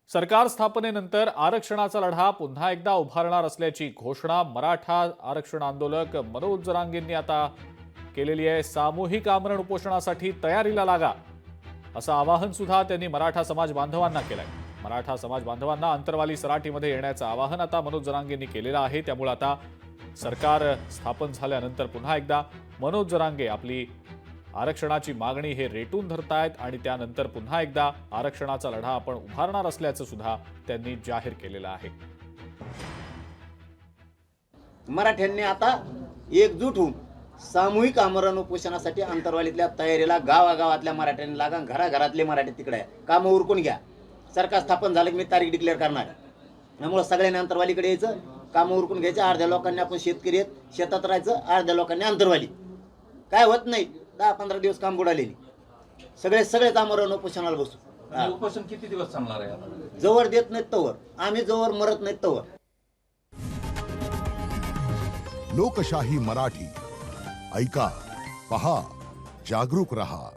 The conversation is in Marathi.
सरकार स्थापनेनंतर आरक्षणाचा लढा पुन्हा एकदा उभारणार असल्याची घोषणा मराठा आरक्षण आंदोलक मनोज जरांगेंनी आता केलेली आहे। सामूहिक आमरण उपोषणासाठी तयारीला लागा असं आवाहन सुद्धा त्यांनी मराठा समाज बांधवांना केलंय। मराठा समाज बांधवांना अंतरवाली सराटीमध्ये येण्याचं आवाहन आता मनोज जरांगेंनी केलेलं आहे। त्यामुळे आता सरकार स्थापन झाल्यानंतर पुन्हा एकदा मनोज जरांगे आपली आरक्षणाची मागणी हे रेटून धरतायत आणि त्यानंतर पुन्हा एकदा आरक्षणाचा लढा आपण उभारणार असल्याचं सुद्धा त्यांनी जाहीर केलेलं आहे। मराठ्यांनी आता एकजूट होऊन सामूहिक आमरण उपोषणासाठी अंतरवालीतल्या तयारीला गावागावातल्या मराठ्यांनी लागा, घराघरातले मराठी तिकडे कामं उरकून घ्या। सरकार स्थापन झालं की मी तारीख डिक्लेअर करणार आहे। त्यामुळे सगळ्यांनी अंतरवालीकडे यायचं, कामं उरकून घ्यायचं। अर्ध्या लोकांनी आपण शेतकरी आहेत, शेतात राहायचं, अर्ध्या लोकांनी अंतरवाली। काय होत नाही, 10-15 दिवस काम बुडालेली, सगळेच आमरण उपोषणाला बसू। उपोषण किती दिवस चालणार आहे आता? जवळ देत नाहीत तवर, आम्ही जवळ मरत नाहीत तवर। लोकशाही मराठी ऐका, पहा, जागरूक रहा।